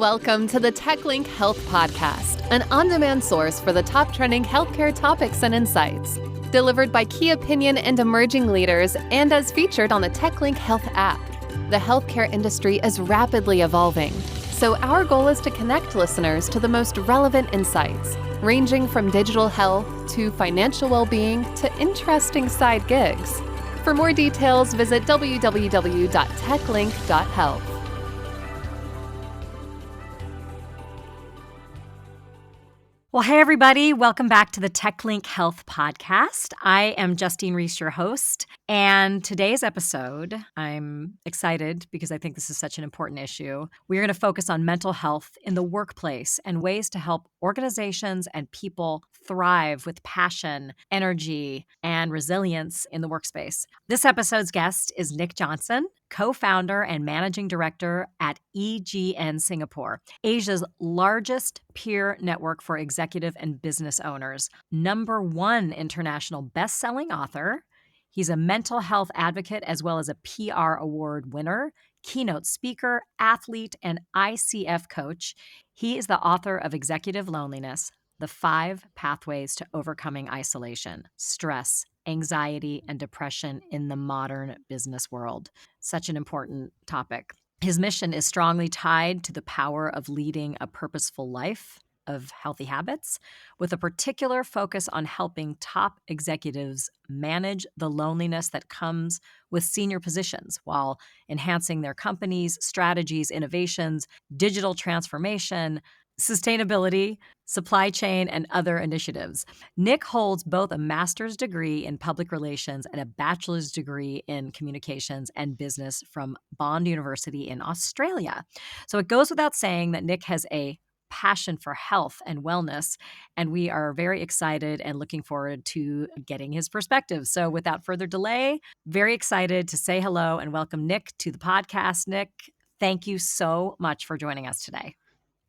Welcome to the TechLink Health Podcast, an on-demand source for the top trending healthcare topics and insights. Delivered by key opinion and emerging leaders and as featured on the TechLink Health app. The healthcare industry is rapidly evolving, so our goal is to connect listeners to the most relevant insights, ranging from digital health to financial well-being to interesting side gigs. For more details, visit www.techlink.health. Well, hey, everybody. Welcome back to the TechLink Health Podcast. I am Justine Reese, your host. And today's episode, I'm excited because I think this is such an important issue. We're going to focus on mental health in the workplace and ways to help organizations and people thrive with passion, energy, and resilience in the workspace. This episode's guest is Nick Johnson, co-founder and managing director at EGN Singapore, Asia's largest peer network for executive and business owners. #1 international best-selling author. He's a mental health advocate as well as a PR award winner, keynote speaker, athlete, and ICF coach. He is the author of Executive Loneliness: The 5 Pathways to Overcoming Isolation, Stress, Anxiety, and Depression in the Modern Business World. Such an important topic. His mission is strongly tied to the power of leading a purposeful life of healthy habits, with a particular focus on helping top executives manage the loneliness that comes with senior positions while enhancing their company's strategies, innovations, digital transformation, sustainability, supply chain, and other initiatives. Nick holds both a master's degree in public relations and a bachelor's degree in communications and business from Bond University in Australia. So it goes without saying that Nick has a passion for health and wellness, and we are very excited and looking forward to getting his perspective. So without further delay, very excited to say hello and welcome Nick to the podcast. Nick, thank you so much for joining us today.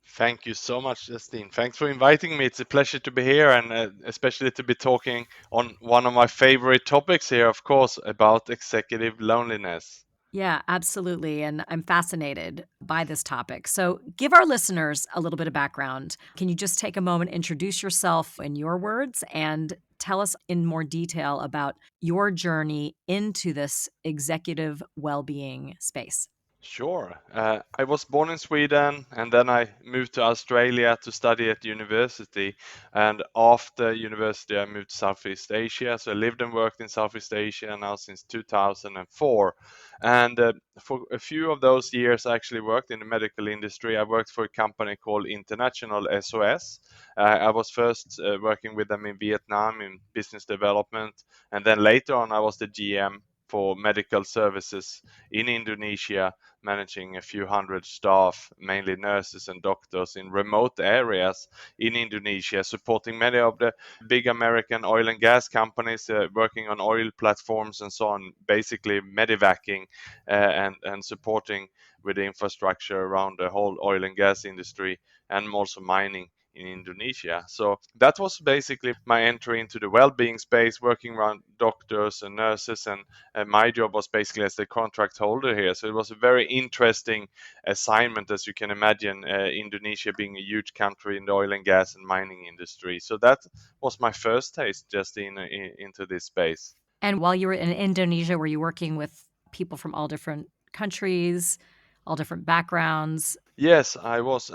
Thank you so much, Justine. Thanks for inviting me. It's a pleasure to be here, and especially to be talking on one of my favorite topics here, of course, about executive loneliness. Yeah, absolutely. And I'm fascinated by this topic. So give our listeners a little bit of background. Can you just take a moment, introduce yourself in your words, and tell us in more detail about your journey into this executive well-being space? Sure. I was born in Sweden, and then I moved to Australia to study at university. And after university, I moved to Southeast Asia. So I lived and worked in Southeast Asia now since 2004. And for a few of those years, I actually worked in the medical industry. I worked for a company called International SOS. I was first working with them in Vietnam in business development. And then later on, I was the GM for medical services in Indonesia, managing a few hundred staff, mainly nurses and doctors in remote areas in Indonesia, supporting many of the big American oil and gas companies working on oil platforms and so on, basically medevacing and supporting with the infrastructure around the whole oil and gas industry and also mining in Indonesia. So that was basically my entry into the well-being space, working around doctors and nurses, and my job was basically as the contract holder here. So it was a very interesting assignment, as you can imagine, Indonesia being a huge country in the oil and gas and mining industry. So that was my first taste just into this space. And while you were in Indonesia, were you working with people from all different countries, all different backgrounds? Yes, I was.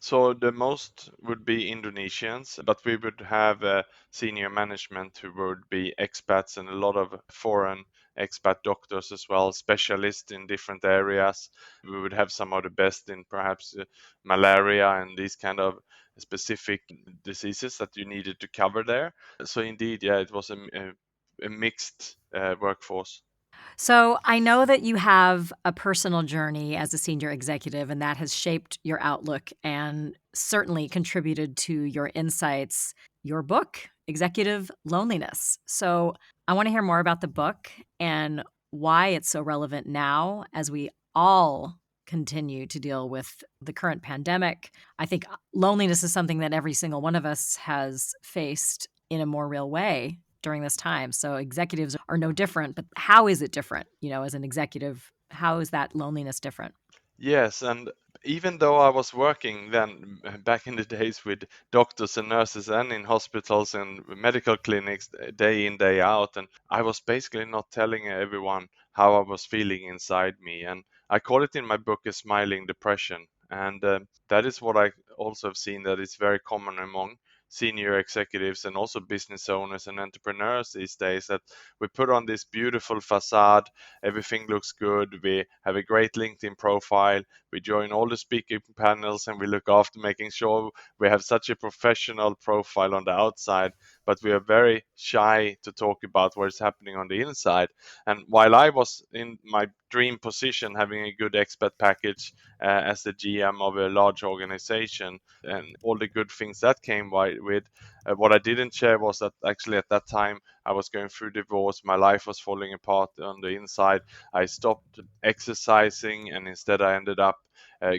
So the most would be Indonesians, but we would have senior management who would be expats and a lot of foreign expat doctors as well, specialists in different areas. We would have some of the best in perhaps malaria and these kind of specific diseases that you needed to cover there. So indeed, yeah, it was a mixed workforce. So I know that you have a personal journey as a senior executive, and that has shaped your outlook and certainly contributed to your insights, your book, Executive Loneliness. So I want to hear more about the book and why it's so relevant now as we all continue to deal with the current pandemic. I think loneliness is something that every single one of us has faced in a more real way during this time. So executives are no different, but how is it different? As an executive, how is that loneliness different? Yes, and even though I was working then back in the days with doctors and nurses and in hospitals and medical clinics day in, day out, and I was basically not telling everyone how I was feeling inside me. And I call it in my book a smiling depression. And that is what I also have seen, that it's very common among senior executives and also business owners and entrepreneurs these days, that we put on this beautiful facade, everything looks good, we have a great LinkedIn profile, we join all the speaking panels, and we look after making sure we have such a professional profile on the outside, but we are very shy to talk about what is happening on the inside. And while I was in my dream position, having a good expat package as the GM of a large organization and all the good things that came with, what I didn't share was that actually at that time I was going through divorce, my life was falling apart on the inside. I stopped exercising, and instead I ended up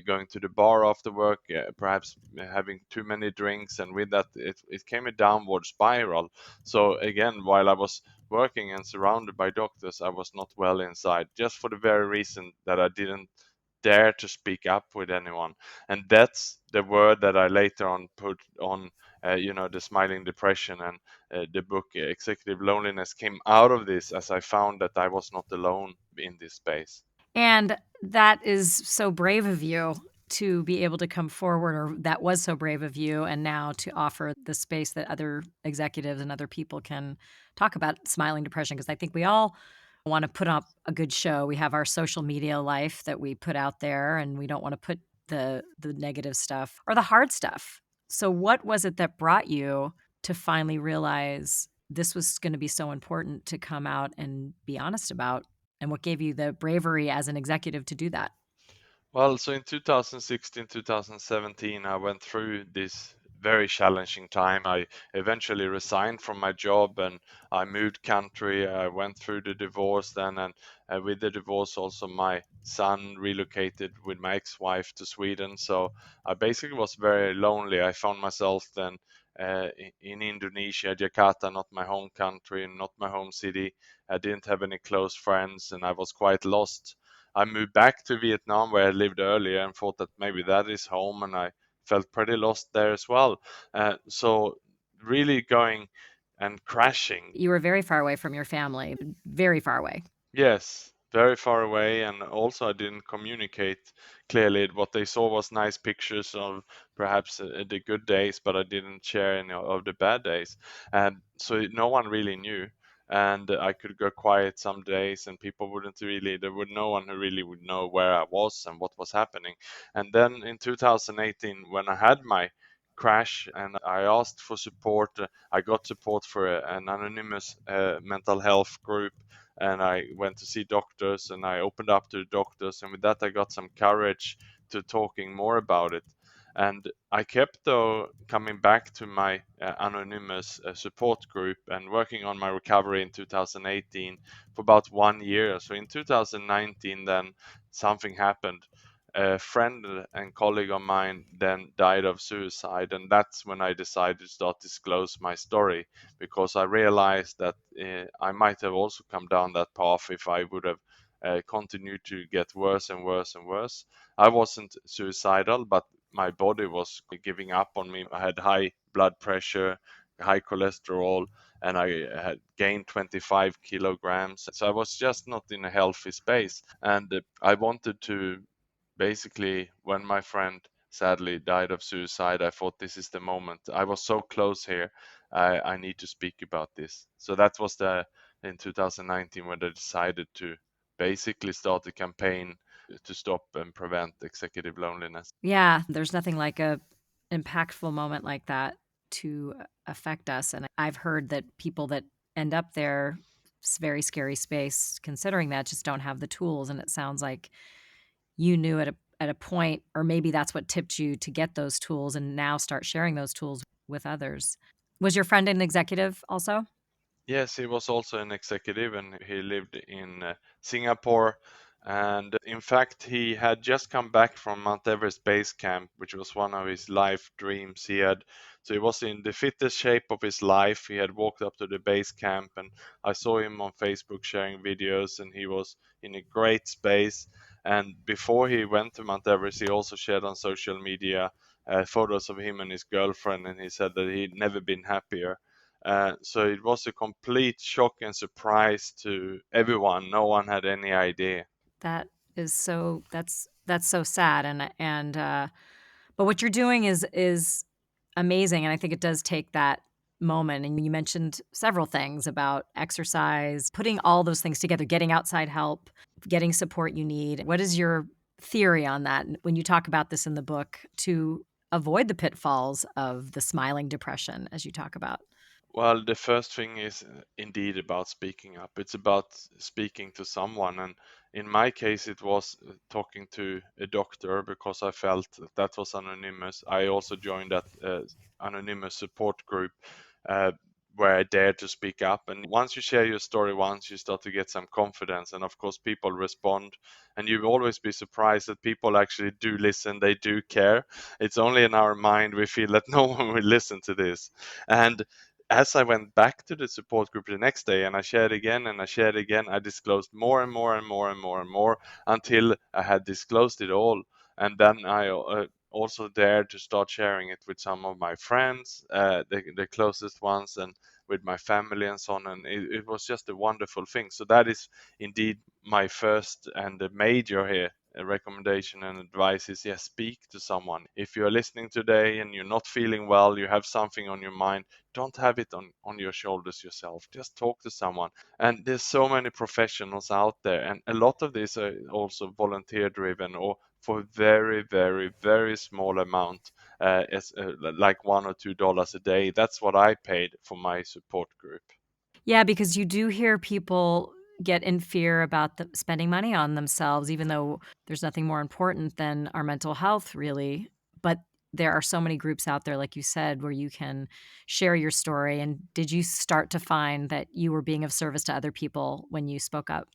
going to the bar after work, perhaps having too many drinks, and with that it came a downward spiral. So again, while I was working and surrounded by doctors, I was not well inside, just for the very reason that I didn't dare to speak up with anyone. And that's the word that I later on put on the smiling depression. And the book Executive Loneliness came out of this, as I found that I was not alone in this space. And that is so brave of you to be able to come forward, or that was so brave of you, and now to offer the space that other executives and other people can talk about smiling depression. Because I think we all want to put up a good show. We have our social media life that we put out there, and we don't want to put the negative stuff or the hard stuff. So what was it that brought you to finally realize this was going to be so important to come out and be honest about? And what gave you the bravery as an executive to do that? Well, so in 2016, 2017, I went through this very challenging time. I eventually resigned from my job and I moved country. I went through the divorce then, and with the divorce, also my son relocated with my ex-wife to Sweden. So I basically was very lonely. I found myself then in Indonesia, Jakarta, not my home country, not my home city. I didn't have any close friends, and I was quite lost. I moved back to Vietnam where I lived earlier and thought that maybe that is home, and I felt pretty lost there as well. So really going and crashing. You were very far away from your family, very far away. Yes, very far away, and also I didn't communicate clearly. What they saw was nice pictures of perhaps the good days, but I didn't share any of the bad days, and so no one really knew. And I could go quiet some days, and people wouldn't really. There would no one who really would know where I was and what was happening. And then in 2018, when I had my crash and I asked for support, I got support for an anonymous mental health group, and I went to see doctors and I opened up to the doctors, and with that I got some courage to talking more about it. And I kept though coming back to my anonymous support group and working on my recovery in 2018 for about 1 year. So in 2019 then something happened. A friend and colleague of mine then died of suicide, and that's when I decided to start disclose my story, because I realized that I might have also come down that path if I would have continued to get worse and worse and worse. I wasn't suicidal, but my body was giving up on me. I had high blood pressure, high cholesterol, and I had gained 25 kilograms. So I was just not in a healthy space. And I wanted to basically, when my friend sadly died of suicide, I thought this is the moment. I was so close here. I need to speak about this. So that was the in 2019 when I decided to basically start a campaign to stop and prevent executive loneliness. Yeah, there's nothing like a impactful moment like that to affect us. And I've heard that people that end up there, it's a very scary space, considering that, just don't have the tools. And it sounds like you knew at a point, or maybe that's what tipped you to get those tools and now start sharing those tools with others. Was your friend an executive also? Yes, he was also an executive and he lived in Singapore. And in fact, he had just come back from Mount Everest base camp, which was one of his life dreams. So he was in the fittest shape of his life. He had walked up to the base camp, and I saw him on Facebook sharing videos, and he was in a great space. And before he went to Mount Everest, he also shared on social media photos of him and his girlfriend, and he said that he'd never been happier. So it was a complete shock and surprise to everyone. No one had any idea. That is so that's so sad, but what you're doing is amazing, and I think it does take that moment. And you mentioned several things about exercise, putting all those things together, getting outside help, getting support you need. What is your theory on that when you talk about this in the book to avoid the pitfalls of the smiling depression as you talk about? Well, the first thing is indeed about speaking up. It's about speaking to someone. And in my case, it was talking to a doctor because I felt that was anonymous. I also joined that anonymous support group uh, where I dared to speak up. And once you share your story once, you start to get some confidence. And of course, people respond. And you will always be surprised that people actually do listen, they do care. It's only in our mind we feel that no one will listen to this. And as I went back to the support group the next day and I shared again and I shared again, I disclosed more and more and more and more and more until I had disclosed it all. And then I also dared to start sharing it with some of my friends, the closest ones, and with my family and so on. And it was just a wonderful thing. So that is indeed my first and the major here. A recommendation and advice is yes, speak to someone. If you're listening today and you're not feeling well, you have something on your mind, don't have it on your shoulders yourself. Just talk to someone. And there's so many professionals out there, and a lot of these are also volunteer driven or for very, very, very small amount, like $1 or $2 a day. That's what I paid for my support group. Yeah, because you do hear people get in fear about spending money on themselves, even though there's nothing more important than our mental health, really. But there are so many groups out there, like you said, where you can share your story. And did you start to find that you were being of service to other people when you spoke up?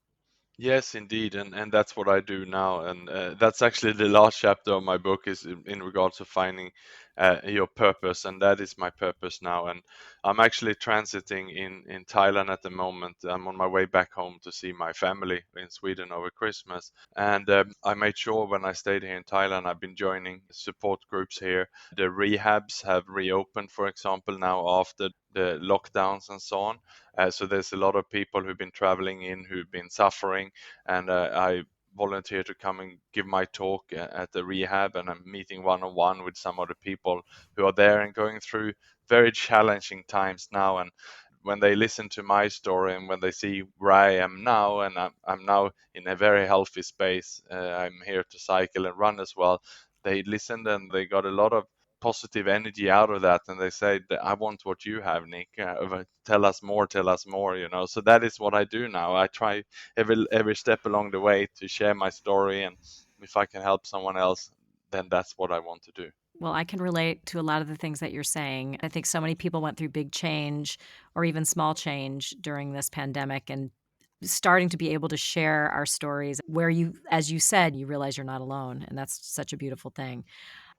Yes, indeed, and that's what I do now, and that's actually the last chapter of my book is in regards to finding your purpose, and that is my purpose now. And I'm actually transiting in Thailand at the moment. I'm on my way back home to see my family in Sweden over Christmas, and I made sure when I stayed here in Thailand, I've been joining support groups here. The rehabs have reopened, for example, now after the lockdowns and so on. So there's a lot of people who've been traveling in who've been suffering, and I volunteer to come and give my talk at the rehab, and I'm meeting one-on-one with some of the people who are there and going through very challenging times now. And when they listen to my story and when they see where I am now, and I'm now in a very healthy space, I'm here to cycle and run as well. They listened and they got a lot of positive energy out of that, and they say that I want what you have, Nick. Tell us more, you know. So that is what I do now. I try every step along the way to share my story, and if I can help someone else, then that's what I want to do. Well, I can relate to a lot of the things that you're saying. I think so many people went through big change or even small change during this pandemic, and starting to be able to share our stories where you, as you said, you realize you're not alone. And that's such a beautiful thing.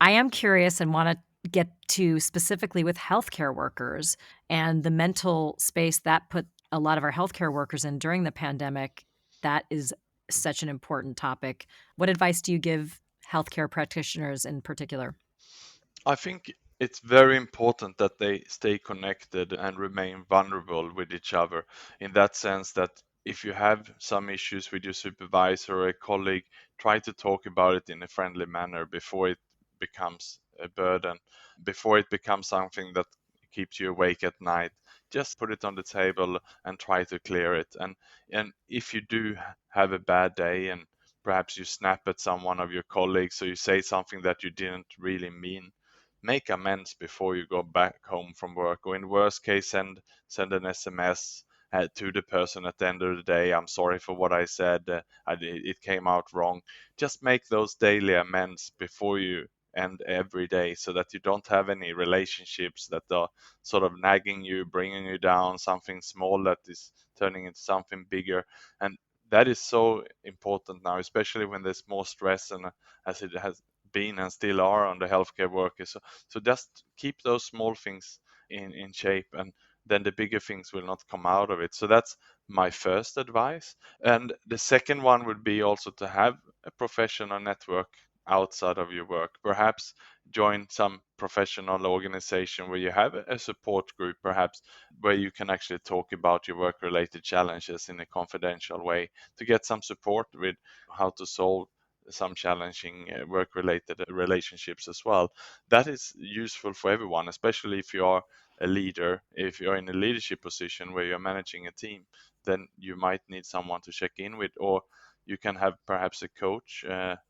I am curious and want to get to specifically with healthcare workers and the mental space that put a lot of our healthcare workers in during the pandemic. That is such an important topic. What advice do you give healthcare practitioners in particular? I think it's very important that they stay connected and remain vulnerable with each other, in that sense that if you have some issues with your supervisor or a colleague, try to talk about it in a friendly manner before it becomes a burden, before it becomes something that keeps you awake at night. Just put it on the table and try to clear it. And if you do have a bad day and perhaps you snap at someone of your colleagues or you say something that you didn't really mean, make amends before you go back home from work, or in worst case, send an SMS to the person at the end of the day. I'm sorry for what I said. It came out wrong. Just make those daily amends before you end every day, so that you don't have any relationships that are sort of nagging you, bringing you down, something small that is turning into something bigger. And that is so important now, especially when there's more stress, and as it has been and still are on the healthcare workers. So just keep those small things in shape, and then the bigger things will not come out of it. So that's my first advice. And the second one would be also to have a professional network outside of your work. Perhaps join some professional organization where you have a support group, perhaps where you can actually talk about your work related challenges in a confidential way to get some support with how to solve some challenging work related relationships as well. That is useful for everyone, especially if you are a leader. If you're in a leadership position where you're managing a team, then you might need someone to check in with, or you can have perhaps a coach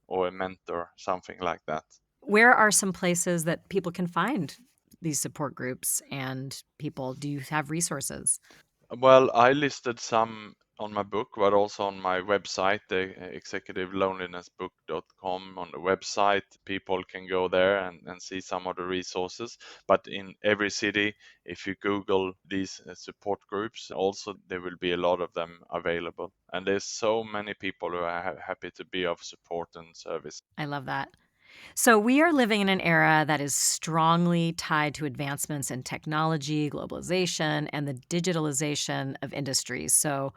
or a mentor, something like that. Where are some places that people can find these support groups and people? Do you have resources? Well, I listed some on my book, but also on my website, the executivelearninessbook.com. On the website, people can go there and see some of the resources. But in every city, if you Google these support groups, also there will be a lot of them available. And there's so many people who are happy to be of support and service. I love that. So, we are living in an era that is strongly tied to advancements in technology, globalization, and the digitalization of industries. So,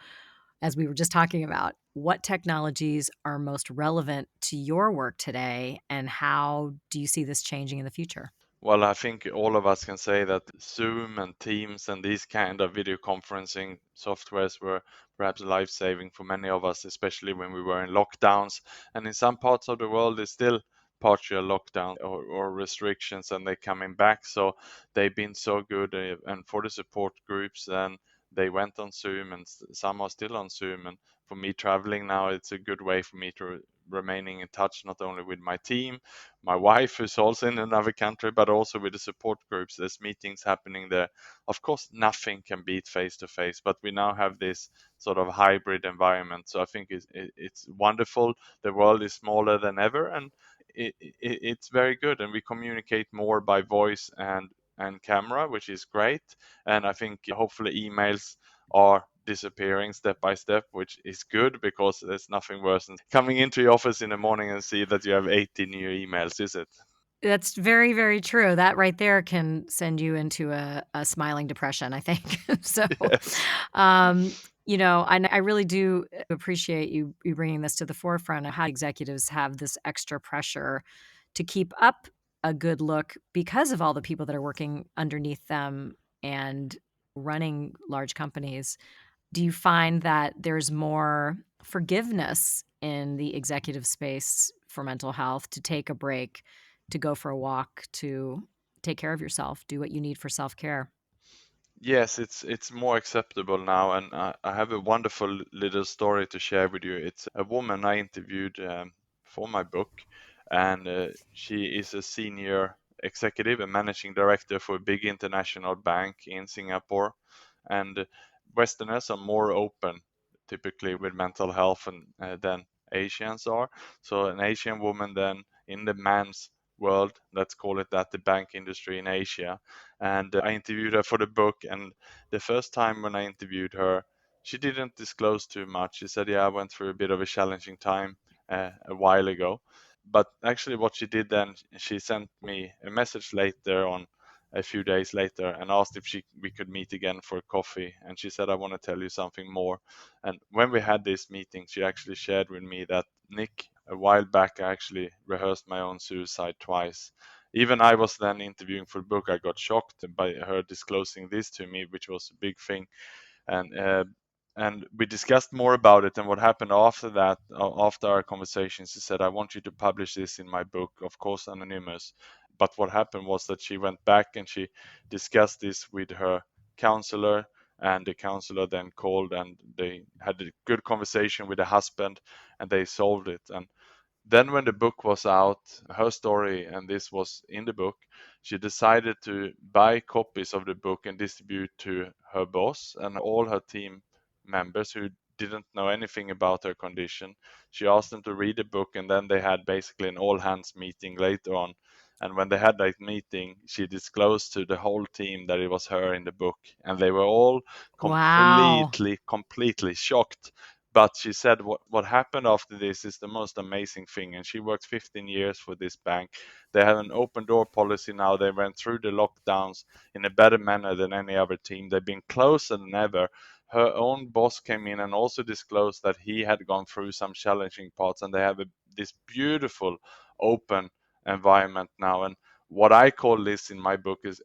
as we were just talking about, what technologies are most relevant to your work today, and how do you see this changing in the future? Well, I think all of us can say that Zoom and Teams and these kind of video conferencing softwares were perhaps life-saving for many of us, especially when we were in lockdowns. And in some parts of the world, it's still partial lockdown or restrictions, and they're coming back. So they've been so good. And for the support groups, and they went on Zoom, and some are still on Zoom. And for me traveling now, it's a good way for me to remaining in touch not only with my team, my wife who's also in another country, but also with the support groups. There's meetings happening there. Of course, nothing can beat face to face, but we now have this sort of hybrid environment. So I think it's wonderful. The world is smaller than ever, and it's very good. And we communicate more by voice and camera, which is great. And I think hopefully emails are disappearing step by step, which is good because there's nothing worse than coming into your office in the morning and see that you have 80 new emails, is it? That's very, very true. That right there can send you into a smiling depression, I think. So, Yes. um, I really do appreciate you bringing this to the forefront of how executives have this extra pressure to keep up a good look because of all the people that are working underneath them and running large companies. Do you find that there's more forgiveness in the executive space for mental health to take a break, to go for a walk, to take care of yourself, do what you need for self-care? Yes, it's more acceptable now, and I have a wonderful little story to share with you. It's a woman I interviewed for my book, and she is a senior executive and managing director for a big international bank in Singapore. And Westerners are more open, typically with mental health, and than Asians are. So an Asian woman then in the man's world, let's call it that, the bank industry in Asia, and I interviewed her for the book. And the first time when I interviewed her, she didn't disclose too much. She said, "Yeah, I went through a bit of a challenging time a while ago." But actually, what she did then, she sent me a message later on, a few days later, and asked if we could meet again for coffee. And she said, "I want to tell you something more." And when we had this meeting, she actually shared with me that, "Nick, a while back, I actually rehearsed my own suicide twice." Even I was then interviewing for the book. I got shocked by her disclosing this to me, which was a big thing. And we discussed more about it. And what happened after that, after our conversations, she said, "I want you to publish this in my book, of course anonymous." But what happened was that she went back and she discussed this with her counselor, and the counselor then called and they had a good conversation with the husband, and they solved it. And then when the book was out, her story, and this was in the book, she decided to buy copies of the book and distribute to her boss and all her team members who didn't know anything about her condition. She asked them to read the book, and then they had basically an all hands meeting later on. And when they had that meeting, she disclosed to the whole team that it was her in the book, and they were all Wow. completely shocked. But she said what happened after this is the most amazing thing. And she worked 15 years for this bank. They have an open door policy now. They went through the lockdowns in a better manner than any other team. They've been closer than ever. Her own boss came in and also disclosed that he had gone through some challenging parts, and they have this beautiful open environment now. And what I call this in my book is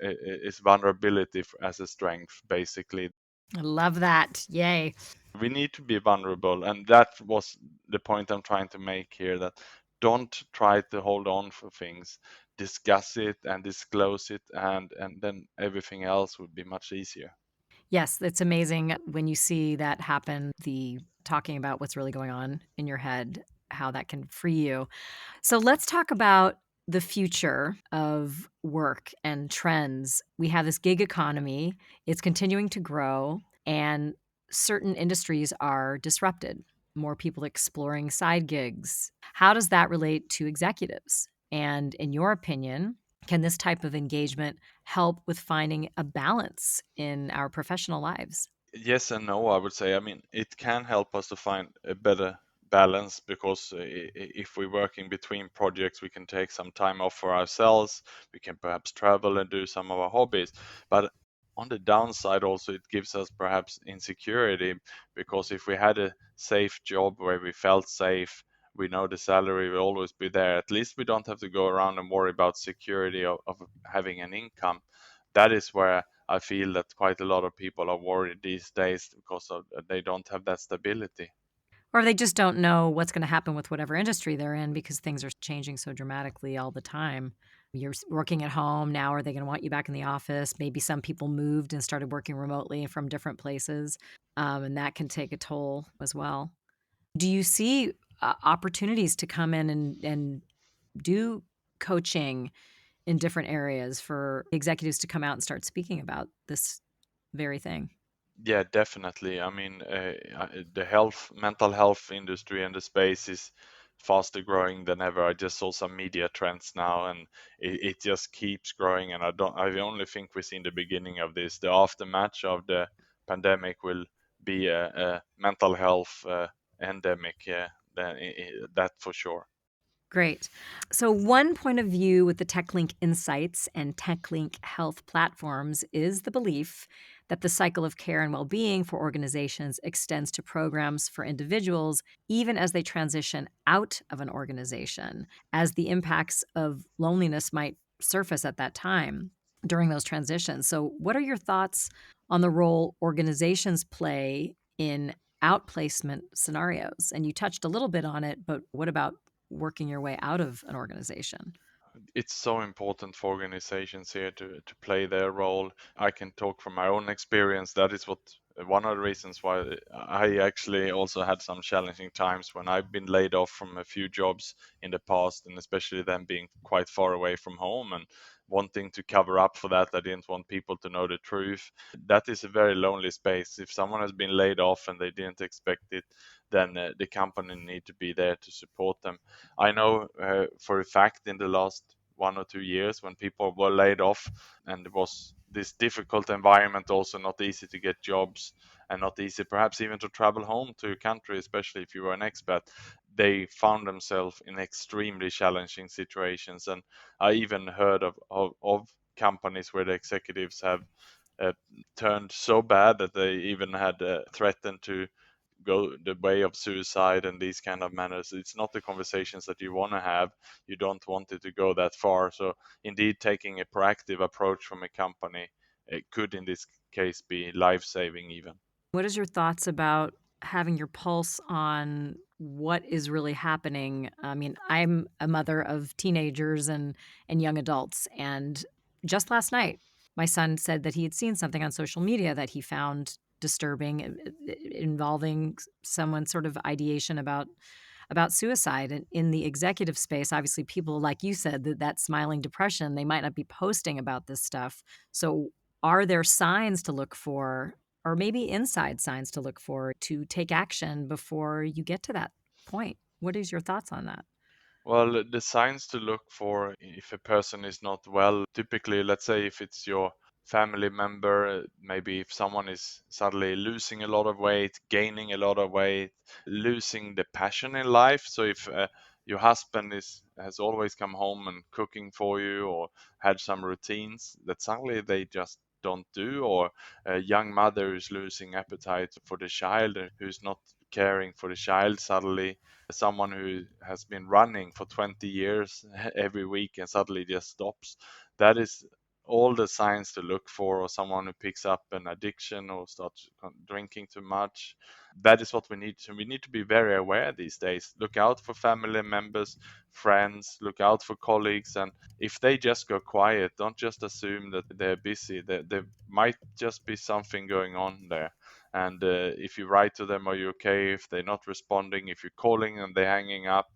vulnerability as a strength, basically. I love that. Yay. We need to be vulnerable, and that was the point I'm trying to make here, that don't try to hold on for things, discuss it and disclose it, and then everything else would be much easier. Yes, it's amazing when you see that happen, the talking about what's really going on in your head, how that can free you. So let's talk about the future of work and trends. We have this gig economy, it's continuing to grow, and certain industries are disrupted. More people exploring side gigs. How does that relate to executives? And in your opinion, can this type of engagement help with finding a balance in our professional lives? Yes and no, I would say. I mean, it can help us to find a better balance, because if we're working between projects, we can take some time off for ourselves. We can perhaps travel and do some of our hobbies. But on the downside, also, it gives us perhaps insecurity, because if we had a safe job where we felt safe, we know the salary will always be there. At least we don't have to go around and worry about security of having an income. That is where I feel that quite a lot of people are worried these days, because they don't have that stability. Or they just don't know what's going to happen with whatever industry they're in because things are changing so dramatically all the time. You're working at home now. Are they going to want you back in the office? Maybe some people moved and started working remotely from different places, and that can take a toll as well. Do you see opportunities to come in and do coaching in different areas for executives to come out and start speaking about this very thing? Yeah, definitely. I mean, the mental health industry and the space is faster growing than ever. I just saw some media trends now, and it just keeps growing. And I only think we're seeing the beginning of this. The aftermath of the pandemic will be a mental health endemic. Yeah, that for sure. Great. So, one point of view with the TechLink Insights and TechLink Health platforms is the belief that the cycle of care and well being for organizations extends to programs for individuals, even as they transition out of an organization, as the impacts of loneliness might surface at that time during those transitions. So, what are your thoughts on the role organizations play in outplacement scenarios? And you touched a little bit on it, but what about working your way out of an organization? It's so important for organizations here to play their role. I can talk from my own experience. That is what one of the reasons why I actually also had some challenging times when I've been laid off from a few jobs in the past, and especially them being quite far away from home and wanting to cover up for that. I didn't want people to know the truth. That is a very lonely space. If someone has been laid off and they didn't expect it, then the company need to be there to support them. I know for a fact in the last 1 or 2 years, when people were laid off and it was this difficult environment, also not easy to get jobs and not easy perhaps even to travel home to a country, especially if you were an expat, they found themselves in extremely challenging situations. And I even heard of companies where the executives have uh, turned so bad that they even had threatened to go the way of suicide and these kind of manners. It's not the conversations that you want to have. You don't want it to go that far. So indeed, taking a proactive approach from a company, it could in this case be life-saving even. What is your thoughts about having your pulse on what is really happening? I mean, I'm a mother of teenagers and young adults, and just last night, my son said that he had seen something on social media that he found disturbing, involving someone sort of ideation about suicide. And in the executive space, obviously, people like you said, that smiling depression, they might not be posting about this stuff. So, are there signs to look for, or maybe inside signs to look for, to take action before you get to that point? What is your thoughts on that? Well, the signs to look for if a person is not well, typically, let's say if it's your family member, maybe if someone is suddenly losing a lot of weight, gaining a lot of weight, losing the passion in life. So if your husband has always come home and cooking for you, or had some routines that suddenly they just don't do, or a young mother who's losing appetite for the child and who's not caring for the child, suddenly someone who has been running for 20 years every week and suddenly just stops. That is all the signs to look for, or someone who picks up an addiction or starts drinking too much. That is what we need to. We need to be very aware these days. Look out for family members, friends, look out for colleagues, and if they just go quiet, don't just assume that they're busy. There might just be something going on there. And if you write to them, are you okay? If they're not responding, if you're calling and they're hanging up,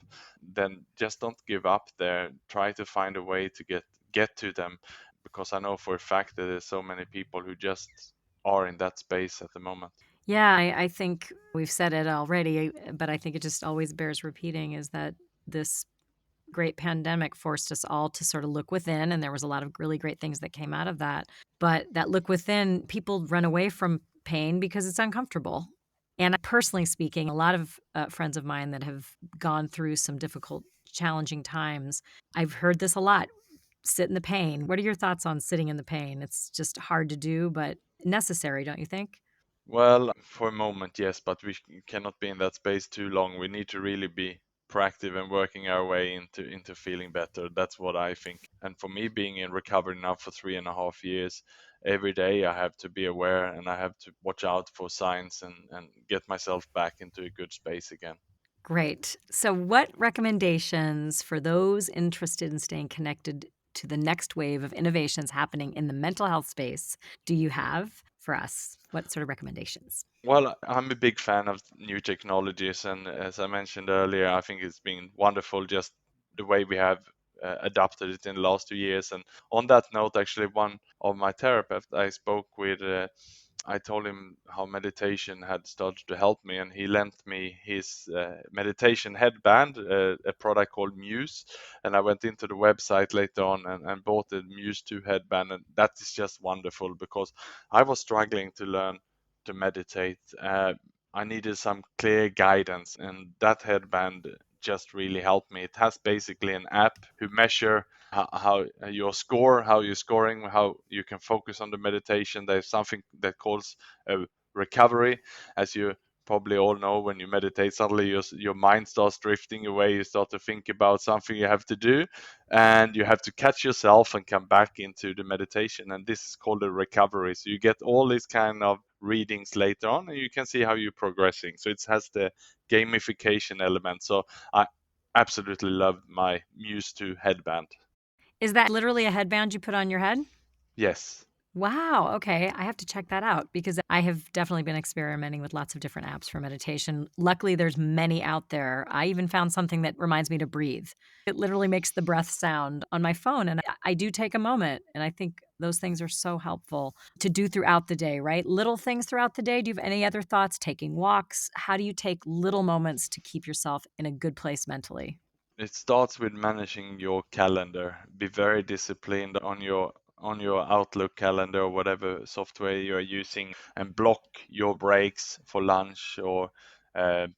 then just don't give up there. Try to find a way to get to them, because I know for a fact that there's so many people who just are in that space at the moment. Yeah, I think we've said it already, but I think it just always bears repeating is that this great pandemic forced us all to sort of look within, and there was a lot of really great things that came out of that. But that look within, people run away from pain because it's uncomfortable. And personally speaking, a lot of friends of mine that have gone through some difficult, challenging times, I've heard this a lot. Sit in the pain. What are your thoughts on sitting in the pain? It's just hard to do, but necessary, don't you think? Well, for a moment, yes, but we cannot be in that space too long. We need to really be proactive and working our way into feeling better. That's what I think. And for me, being in recovery now for 3.5 years, every day I have to be aware and I have to watch out for signs and get myself back into a good space again. Great. So, what recommendations for those interested in staying connected to the next wave of innovations happening in the mental health space do you have for us? What sort of recommendations? Well, I'm a big fan of new technologies, and as I mentioned earlier, I think it's been wonderful just the way we have adapted it in the last 2 years. And on that note, actually, one of my therapists I spoke with, I told him how meditation had started to help me, and he lent me his meditation headband, a product called Muse. And I went into the website later on and bought the Muse 2 headband, and that is just wonderful because I was struggling to learn to meditate. I needed some clear guidance, and that headband just really helped me. It has basically an app who measure how your score, how you're scoring, how you can focus on the meditation. There's something that calls a recovery, as you probably all know. When you meditate, suddenly your mind starts drifting away. You start to think about something you have to do, and you have to catch yourself and come back into the meditation. And this is called a recovery. So you get all these kind of readings later on, and you can see how you're progressing. So it has the gamification element. So I absolutely love my Muse 2 headband. Is that literally a headband you put on your head? Yes. Wow. Okay. I have to check that out because I have definitely been experimenting with lots of different apps for meditation. Luckily, there's many out there. I even found something that reminds me to breathe. It literally makes the breath sound on my phone. And I do take a moment. And I think those things are so helpful to do throughout the day, right? Little things throughout the day. Do you have any other thoughts? Taking walks? How do you take little moments to keep yourself in a good place mentally? It starts with managing your calendar. Be very disciplined on your Outlook calendar or whatever software you are using, and block your breaks for lunch, or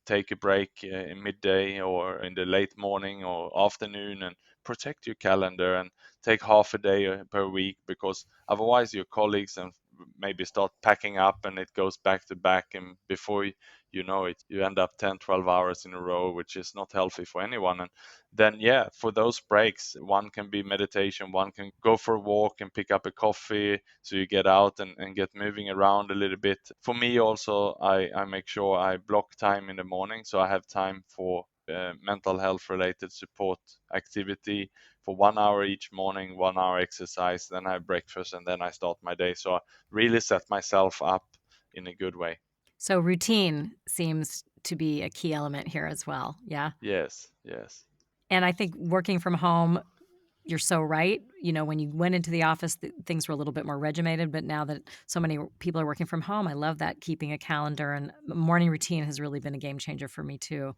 take a break in midday or in the late morning or afternoon, and protect your calendar and take half a day per week, because otherwise your colleagues and maybe start packing up and it goes back to back, and before you know it, you end up 10, 12 hours in a row, which is not healthy for anyone. And then yeah, for those breaks, one can be meditation, one can go for a walk and pick up a coffee, so you get out and get moving around a little bit. For me also, I make sure I block time in the morning, so I have time for mental health related support activity for 1 hour each morning, 1 hour exercise, then I have breakfast, and then I start my day. So I really set myself up in a good way. So, routine seems to be a key element here as well. Yeah. Yes, yes. And I think working from home, you're so right. You know, when you went into the office, things were a little bit more regimented. But now that so many people are working from home, I love that keeping a calendar and morning routine has really been a game changer for me too.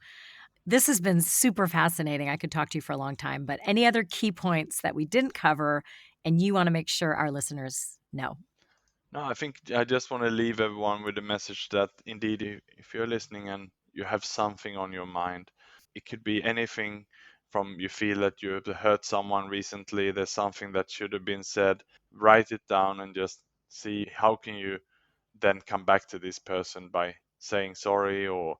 This has been super fascinating. I could talk to you for a long time. But any other key points that we didn't cover and you want to make sure our listeners no. No, I think I just want to leave everyone with a message that indeed, if you're listening and you have something on your mind, it could be anything from you feel that you have hurt someone recently, there's something that should have been said, write it down and just see how can you then come back to this person by saying sorry or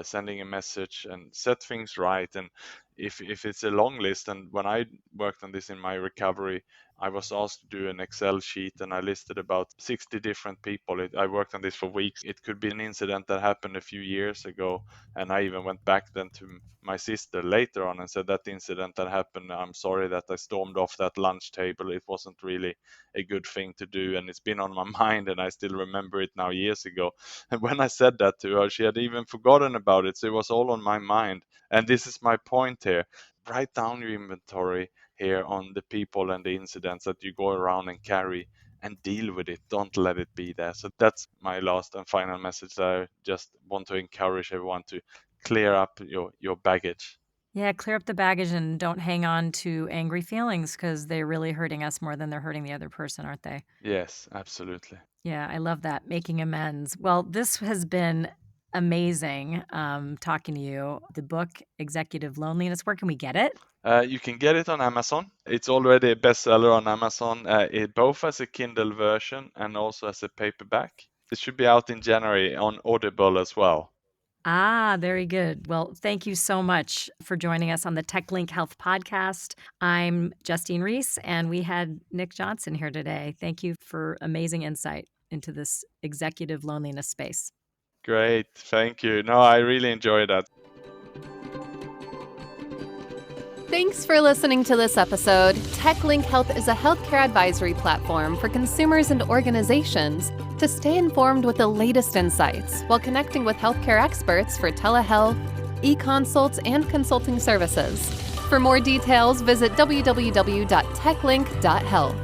sending a message and set things right. And if it's a long list, and when I worked on this in my recovery, I was asked to do an Excel sheet and I listed about 60 different people. I worked on this for weeks. It could be an incident that happened a few years ago. And I even went back then to my sister later on and said that incident that happened, I'm sorry that I stormed off that lunch table. It wasn't really a good thing to do. And it's been on my mind and I still remember it now years ago. And when I said that to her, she had even forgotten about it. So it was all on my mind. And this is my point here. Write down your inventory here on the people and the incidents that you go around and carry and deal with it. Don't let it be there. So that's my last and final message. I just want to encourage everyone to clear up your baggage. Yeah, clear up the baggage and don't hang on to angry feelings because they're really hurting us more than they're hurting the other person, aren't they? Yes, absolutely. Yeah, I love that. Making amends. Well, this has been amazing talking to you. The book, Executive Loneliness, where can we get it? You can get it on Amazon. It's already a bestseller on Amazon, both as a Kindle version and also as a paperback. It should be out in January on Audible as well. Ah, very good. Well, thank you so much for joining us on the TechLink Health Podcast. I'm Justine Reese, and we had Nick Johnson here today. Thank you for amazing insight into this executive loneliness space. Great, thank you. No, I really enjoyed that. Thanks for listening to this episode. TechLink Health is a healthcare advisory platform for consumers and organizations to stay informed with the latest insights while connecting with healthcare experts for telehealth, e-consults, and consulting services. For more details, visit www.techlink.health.